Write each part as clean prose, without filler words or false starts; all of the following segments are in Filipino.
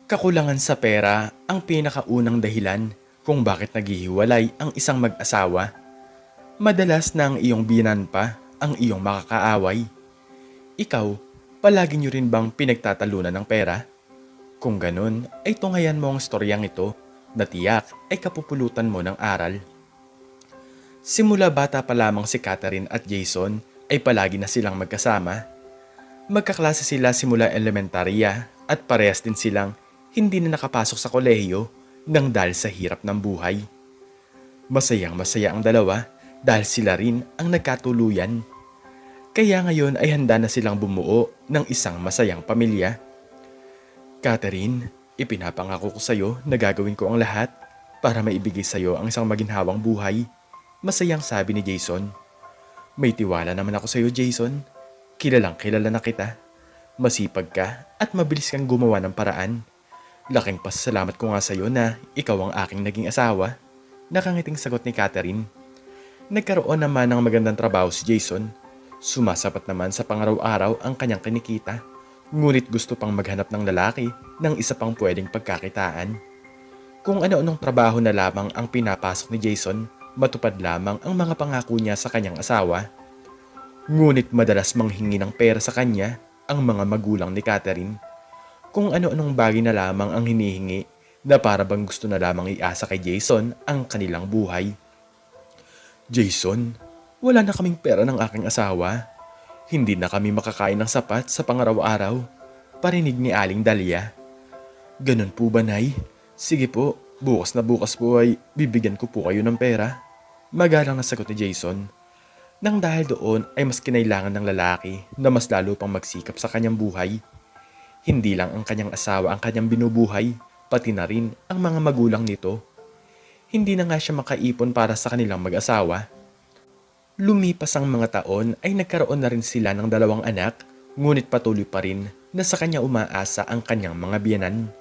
Kakulangan sa pera ang pinakaunang dahilan kung bakit naghihiwalay ang isang mag-asawa. Madalas na ang iyong biyenan pa ang iyong makakaaway. Ikaw, palagi niyo rin bang pinagtatalunan ng pera? Kung ganun, ay tunghayan mo ang storyang ito na tiyak ay kapupulutan mo ng aral. Simula bata pa lamang si Catherine at Jason ay palagi na silang magkasama. Magkaklase sila simula elementarya at parehas din silang hindi na nakapasok sa kolehiyo nang dahil sa hirap ng buhay. Masayang masaya ang dalawa dahil sila rin ang nagkatuluyan. Kaya ngayon ay handa na silang bumuo ng isang masayang pamilya. Catherine, ipinapangako ko sa iyo na gagawin ko ang lahat para maibigay sa iyo ang isang maginhawang buhay. Masayang sabi ni Jason. May tiwala naman ako sa iyo, Jason. Kilalang kilala na kita. Masipag ka at mabilis kang gumawa ng paraan. Laking pasasalamat ko nga sa iyo na ikaw ang aking naging asawa. Nakangiting sagot ni Catherine. Nagkaroon naman ng magandang trabaho si Jason. Sumasapat naman sa pangaraw-araw ang kanyang kinikita. Ngunit gusto pang maghanap ng lalaki ng isa pang pwedeng pagkakitaan. Kung ano-anong trabaho na lamang ang pinapasok ni Jason, matupad lamang ang mga pangako niya sa kanyang asawa. Ngunit madalas manghingi ng pera sa kanya ang mga magulang ni Catherine. Kung ano-anong bagay na lamang ang hinihingi na para bang gusto na lamang iasa kay Jason ang kanilang buhay. Jason, wala na kaming pera ng aking asawa. Hindi na kami makakain ng sapat sa pangaraw-araw. Parinig ni Aling Dahlia. Ganun po ba, Nay? Sige po, bukas na bukas po ay bibigyan ko po kayo ng pera. Magalang na sagot ni Jason. Nang dahil doon ay mas kinailangan ng lalaki na mas lalo pang magsikap sa kanyang buhay. Hindi lang ang kanyang asawa ang kanyang binubuhay, pati na rin ang mga magulang nito. Hindi na nga siya makaipon para sa kanilang mag-asawa. Lumipas ang mga taon ay nagkaroon na rin sila ng dalawang anak, ngunit patuloy pa rin na sa kanya umaasa ang kanyang mga biyenan.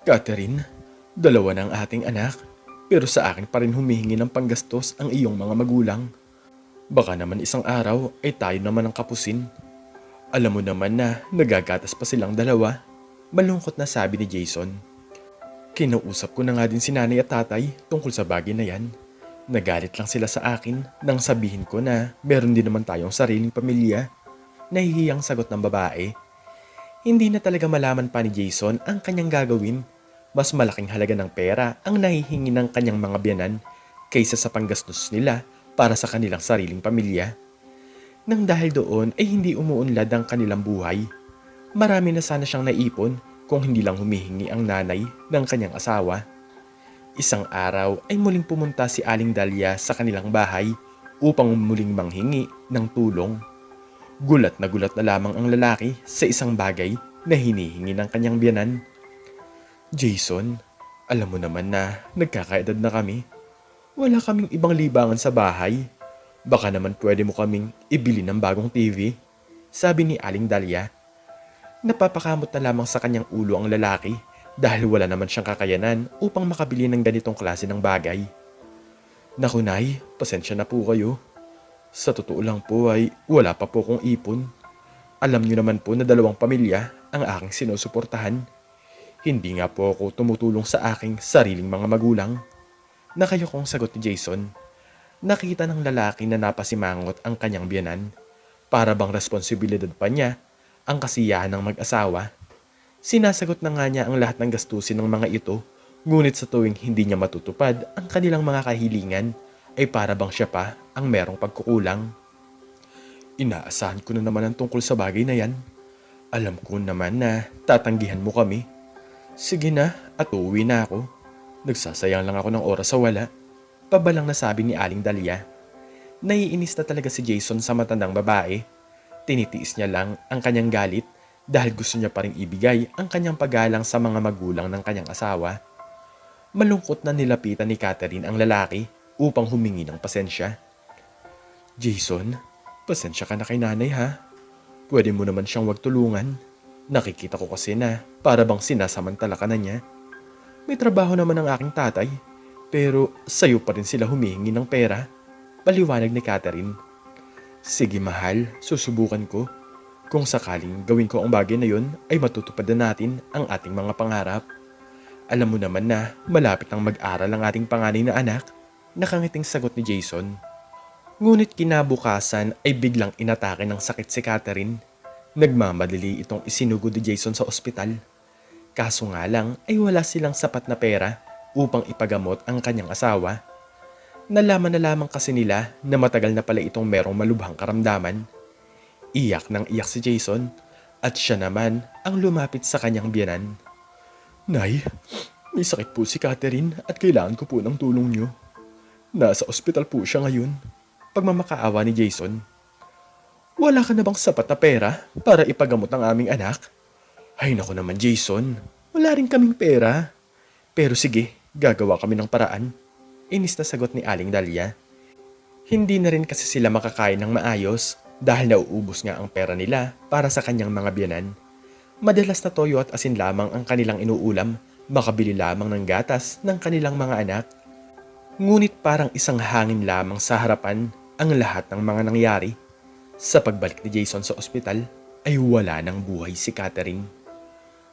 Catherine, dalawa na ang ating anak, pero sa akin pa rin humihingi ng panggastos ang iyong mga magulang. Baka naman isang araw ay tayo naman ang kapusin. Alam mo naman na nagagatas pa silang dalawa, malungkot na sabi ni Jason. Kinausap ko na nga din si nanay at tatay tungkol sa bagay na yan. Nagalit lang sila sa akin nang sabihin ko na meron din naman tayong sariling pamilya. Nahihiyang sagot ng babae. Hindi na talaga malaman pa ni Jason ang kanyang gagawin. Mas malaking halaga ng pera ang nahihingi ng kanyang mga biyanan kaysa sa panggastos nila para sa kanilang sariling pamilya. Nang dahil doon ay hindi umuunlad ang kanilang buhay. Marami na sana siyang naipon kung hindi lang humihingi ang nanay ng kanyang asawa. Isang araw ay muling pumunta si Aling Dahlia sa kanilang bahay upang muling manghingi ng tulong. Gulat na lamang ang lalaki sa isang bagay na hinihingi ng kanyang biyanan. Jason, alam mo naman na nagkakaedad na kami. Wala kaming ibang libangan sa bahay. Baka naman pwede mo kaming ibili ng bagong TV, sabi ni Aling Dahlia. Napapakamot na lamang sa kanyang ulo ang lalaki dahil wala naman siyang kakayanan upang makabili ng ganitong klase ng bagay. Naku Nay, pasensya na po kayo. Sa totoo lang po ay wala pa po kong ipon. Alam niyo naman po na dalawang pamilya ang aking sinusuportahan. Hindi nga po ako tumutulong sa aking sariling mga magulang. Nakayokong sagot ni Jason. Nakita ng lalaki na napasimangot ang kanyang biyanan. Para bang responsibilidad pa niya ang kasiyahan ng mag-asawa. Sinasagot na nga niya ang lahat ng gastusin ng mga ito, ngunit sa tuwing hindi niya matutupad ang kanilang mga kahilingan, ay para bang siya pa ang merong pagkukulang. Inaasahan ko na naman ang tungkol sa bagay na yan. Alam ko naman na tatanggihan mo kami. Sige na at uuwi na ako. Nagsasayang lang ako ng oras sa wala. Pabalang nasabi ni Aling Dahlia. Naiinis na talaga si Jason sa matandang babae. Tinitiis niya lang ang kanyang galit dahil gusto niya pa rin ibigay ang kanyang paggalang sa mga magulang ng kanyang asawa. Malungkot na nilapitan ni Catherine ang lalaki upang humingi ng pasensya. Jason, pasensya ka na kay nanay ha. Pwede mo naman siyang wag tulungan. Nakikita ko kasi na para bang sinasamantala ka na niya. May trabaho naman ang aking tatay, pero sa'yo pa rin sila humihingi ng pera. Paliwanag ni Catherine. Sige mahal, susubukan ko. Kung sakaling gawin ko ang bagay na yun, ay matutupad na natin ang ating mga pangarap. Alam mo naman na malapit nang mag-aral ang ating panganay na anak, nakangiting sagot ni Jason. Ngunit kinabukasan ay biglang inatake ng sakit si Catherine. Nagmamadali itong isinugod ni Jason sa ospital. Kaso nga lang ay wala silang sapat na pera upang ipagamot ang kanyang asawa. Nalaman na lamang kasi nila na matagal na pala itong merong malubhang karamdaman. Iyak nang iyak si Jason at siya naman ang lumapit sa kanyang biyenan. Nay, may sakit po si Catherine at kailangan ko po ng tulong niyo. Nasa ospital po siya ngayon. Pagmamakaawa ni Jason. Wala ka na bang sapat na pera para ipagamot ang aming anak? Ay naku naman Jason, wala rin kaming pera. Pero sige, gagawa kami ng paraan. Inis na sagot ni Aling Dahlia. Hindi na rin kasi sila makakain ng maayos dahil nauubos nga ang pera nila para sa kanyang mga biyanan. Madalas na toyo at asin lamang ang kanilang inuulam, makabili lamang ng gatas ng kanilang mga anak. Ngunit parang isang hangin lamang sa harapan ang lahat ng mga nangyari. Sa pagbalik ni Jason sa ospital ay wala ng buhay si Catherine.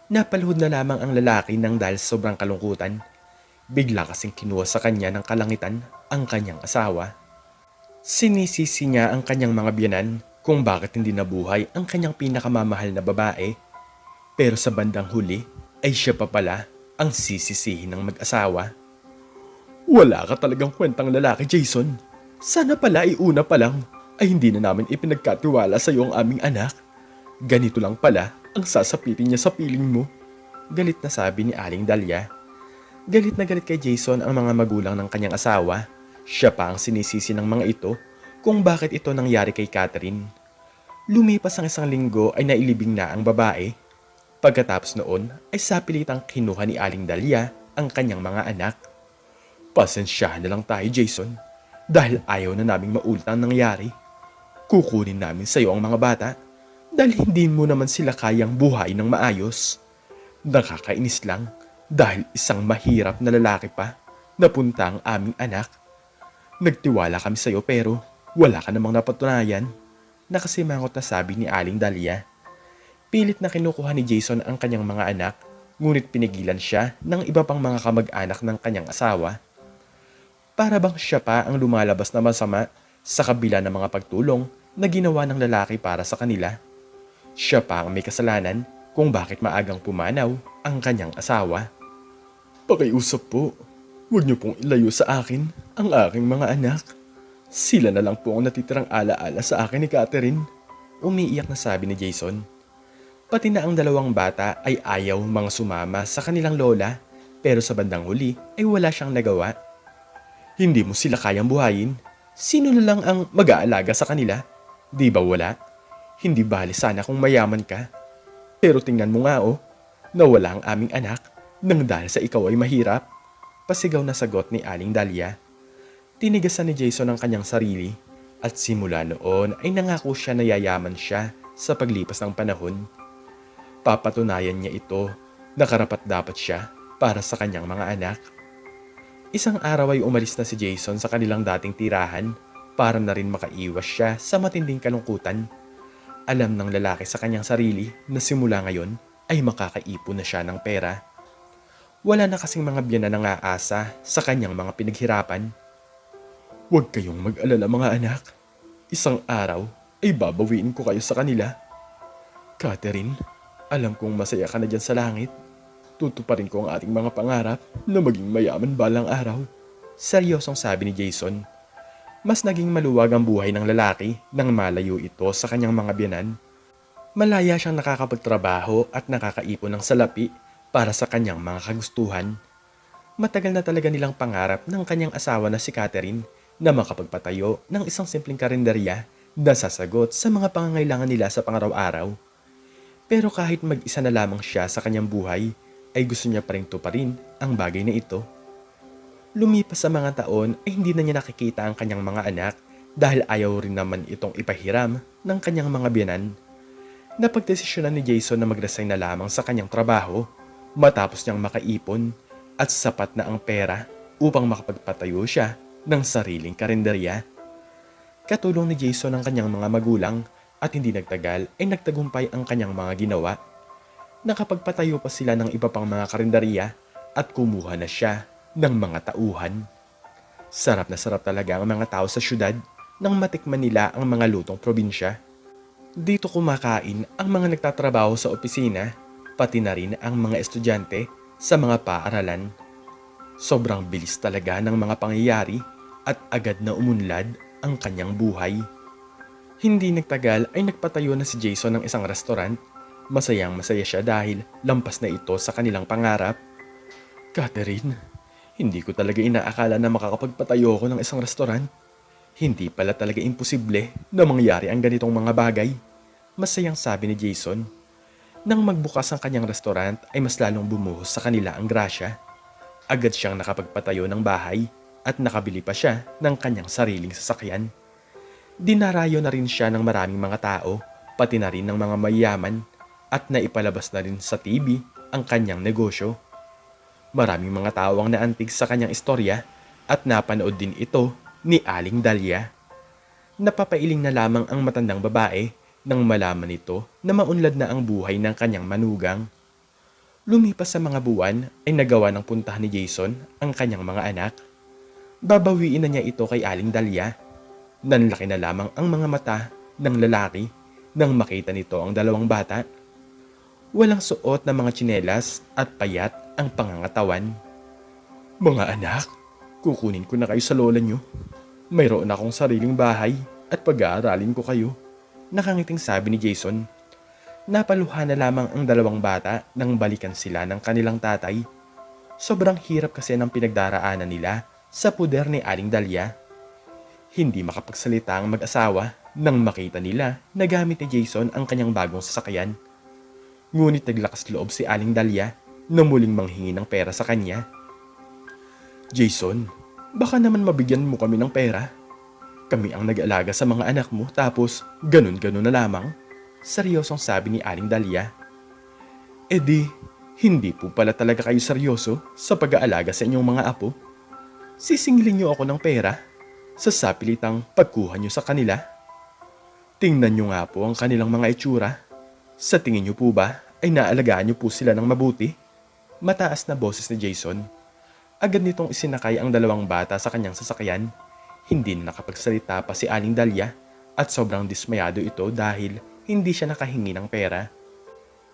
Napaluhod na lamang ang lalaki nang dahil sobrang kalungkutan. Bigla kasing kinuha sa kanya ng kalangitan ang kanyang asawa. Sinisisi niya ang kanyang mga biyanan kung bakit hindi nabuhay ang kanyang pinakamamahal na babae. Pero sa bandang huli ay siya pa pala ang sisisihin ng mag-asawa. Wala ka talagang kwentang lalaki, Jason. Sana pala una pa lang ay hindi na namin ipinagkatiwala sa iyo ang aming anak. Ganito lang pala ang sasapitin niya sa piling mo. Galit na sabi ni Aling Dahlia. Galit na galit kay Jason ang mga magulang ng kanyang asawa. Siya pa ang sinisisi ng mga ito kung bakit ito nangyari kay Catherine. Lumipas ang isang linggo ay nailibing na ang babae. Pagkatapos noon ay sapilitang kinuha ni Aling Dahlia ang kanyang mga anak. Pasensyahan na lang tayo Jason dahil ayaw na naming maulit ang nangyari. Kukunin namin sa iyo ang mga bata dahil hindi mo naman sila kayang buhay ng maayos. Nakakainis lang dahil isang mahirap na lalaki pa napunta ang aming anak. Nagtiwala kami sa iyo pero wala ka namang napatunayan. Nakasimangot na sabi ni Aling Dahlia. Pilit na kinukuha ni Jason ang kanyang mga anak ngunit pinigilan siya ng iba pang mga kamag-anak ng kanyang asawa. Para bang siya pa ang lumalabas na masama sa kabila ng mga pagtulong na ginawa ng lalaki para sa kanila. Siya pa ang may kasalanan kung bakit maagang pumanaw ang kanyang asawa. Pakiusap po, huwag niyo pong ilayo sa akin ang aking mga anak. Sila na lang po ang natitirang alaala sa akin ni Catherine. Umiiyak na sabi ni Jason. Pati na ang dalawang bata ay ayaw mga sumama sa kanilang lola pero sa bandang huli ay wala siyang nagawa. Hindi mo sila kayang buhayin. Sino na lang ang mag-aalaga sa kanila? Di ba wala? Hindi bali sana kung mayaman ka. Pero tingnan mo nga nawala ang aming anak nang dahil sa ikaw ay mahirap. Pasigaw na sagot ni Aling Dahlia. Tinigasan ni Jason ang kanyang sarili at simula noon ay nangako siya na yayaman siya sa paglipas ng panahon. Papatunayan niya ito na karapat-dapat siya para sa kanyang mga anak. Isang araw ay umalis na si Jason sa kanilang dating tirahan para na rin makaiwas siya sa matinding kalungkutan. Alam ng lalaki sa kanyang sarili na simula ngayon ay makakaipon na siya ng pera. Wala na kasing mga biyanan na aasa sa kanyang mga pinaghirapan. Huwag kayong mag-alala mga anak. Isang araw ay babawiin ko kayo sa kanila. Catherine, alam kong masaya ka na dyan sa langit. Tutuparin ko ang ating mga pangarap na maging mayaman balang araw. Seryosong sabi ni Jason. Mas naging maluwag ang buhay ng lalaki nang malayo ito sa kanyang mga biyanan. Malaya siyang nakakapagtrabaho at nakakaipon ng salapi para sa kanyang mga kagustuhan. Matagal na talaga nilang pangarap ng kanyang asawa na si Catherine na makapagpatayo ng isang simpleng karinderya na sasagot sa mga pangangailangan nila sa pangaraw-araw. Pero kahit mag-isa na lamang siya sa kanyang buhay, ay gusto niya pa rin tuparin ang bagay na ito. Lumipas sa mga taon ay hindi na niya nakikita ang kanyang mga anak dahil ayaw rin naman itong ipahiram ng kanyang mga biyanan. Napagdesisyonan ni Jason na mag-resign na lamang sa kanyang trabaho matapos niyang makaipon at sapat na ang pera upang makapagpatayo siya ng sariling karinderya. Katulong ni Jason ang kanyang mga magulang At hindi nagtagal ay nagtagumpay ang kanyang mga ginawa. Nakapagpatayo pa sila ng iba pang mga karinderya at kumuha na siya ng mga tauhan. Sarap na sarap talaga ang mga tao sa syudad nang matikman nila ang mga lutong probinsya. Dito kumakain ang mga nagtatrabaho sa opisina, pati na rin ang mga estudyante sa mga paaralan. Sobrang bilis talaga ng mga pangyayari at agad na umunlad ang kanyang buhay. Hindi nagtagal ay nagpatayo na si Jason ng isang restaurant. Masayang masaya siya dahil lampas na ito sa kanilang pangarap. Catherine, hindi ko talaga inaakala na makakapagpatayo ako ng isang restaurant. Hindi pala talaga imposible na mangyari ang ganitong mga bagay. Masayang sabi ni Jason. Nang magbukas ang kanyang restaurant ay mas lalong bumuhos sa kanila ang grasya. Agad siyang nakapagpatayo ng bahay at nakabili pa siya ng kanyang sariling sasakyan. Dinarayo na rin siya ng maraming mga tao, pati na rin ng mga mayayaman at naipalabas na rin sa TV ang kanyang negosyo. Maraming mga tao ang naantig sa kanyang istorya at napanood din ito ni Aling Dahlia. Napapailing na lamang ang matandang babae nang malaman nito na maunlad na ang buhay ng kanyang manugang. Lumipas sa mga buwan ay nagawa ng puntahan ni Jason ang kanyang mga anak. Babawiin na niya ito kay Aling Dahlia. Nanlaki na lamang ang mga mata ng lalaki nang makita nito ang dalawang bata. Walang suot na mga tsinelas at payat ang pangangatawan. Mga anak, kukunin ko na kayo sa lola niyo. Mayroon akong sariling bahay at pag-aaralin ko kayo. Nakangiting sabi ni Jason. Napaluha na lamang ang dalawang bata nang balikan sila ng kanilang tatay. Sobrang hirap kasi ng pinagdaraanan nila sa puder ni Aling Dahlia. Hindi makapagsalita ang mag-asawa nang makita nila na gamit ni Jason ang kanyang bagong sasakyan. Ngunit naglakas loob si Aling Dahlia na muling manghingi ng pera sa kanya. Jason, baka naman mabigyan mo kami ng pera. Kami ang nag-alaga sa mga anak mo tapos ganun-ganun na lamang. Seryosong sabi ni Aling Dahlia. E di, hindi po pala talaga kayo seryoso sa pag-aalaga sa inyong mga apo. Sisingilin niyo ako ng pera sa sapilitang pagkuha niyo sa kanila. Tingnan niyo nga po ang kanilang mga itsura. Sa tingin niyo po ba ay naalagaan niyo po sila ng mabuti? Mataas na boses ni Jason. Agad nitong isinakay ang dalawang bata sa kanyang sasakyan. Hindi na nakapagsalita pa si Aling Dahlia at sobrang dismayado ito dahil hindi siya nakahingi ng pera.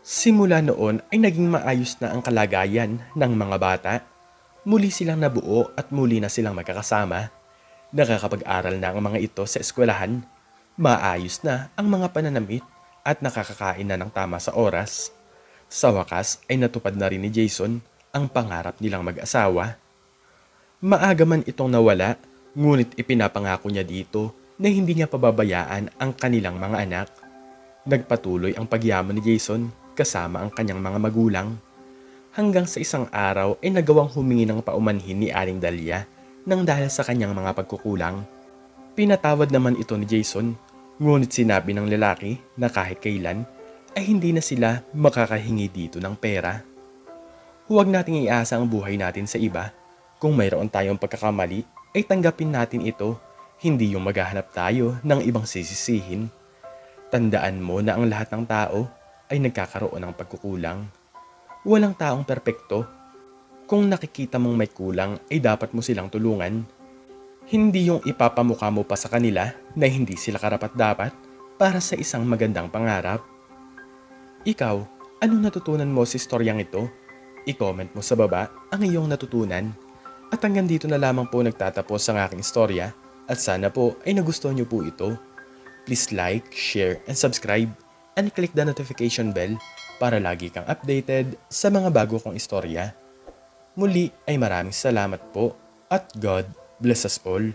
Simula noon ay naging maayos na ang kalagayan ng mga bata. Muli silang nabuo at muli na silang magkakasama. Nakakapag-aral na ang mga ito sa eskwelahan. Maayos na ang mga pananamit at nakakakain na ng tama sa oras. Sa wakas ay natupad na rin ni Jason ang pangarap nilang mag-asawa. Maaga man itong nawala, ngunit ipinapangako niya dito na hindi niya pababayaan ang kanilang mga anak. Nagpatuloy ang pagyaman ni Jason kasama ang kanyang mga magulang. Hanggang sa isang araw ay nagawang humingi ng paumanhin ni Aling Dahlia nang dahil sa kanyang mga pagkukulang. Pinatawad naman ito ni Jason, ngunit sinabi ng lalaki na kahit kailan ay hindi na sila makakahingi dito ng pera. Huwag nating iasa ang buhay natin sa iba. Kung mayroon tayong pagkakamali, ay tanggapin natin ito, hindi yung maghahanap tayo ng ibang sisisihin. Tandaan mo na ang lahat ng tao ay nagkakaroon ng pagkukulang. Walang taong perpekto. Kung nakikita mong may kulang ay dapat mo silang tulungan. Hindi yung ipapamukha mo pa sa kanila na hindi sila karapat-dapat para sa isang magandang pangarap. Ikaw, anong natutunan mo sa istoryang ito? I-comment mo sa baba ang iyong natutunan. At hanggang dito na lamang po nagtatapos ang aking istorya at sana po ay nagustuhan niyo po ito. Please like, share, and subscribe and click the notification bell para lagi kang updated sa mga bago kong istorya. Muli ay maraming salamat po at God bless us all.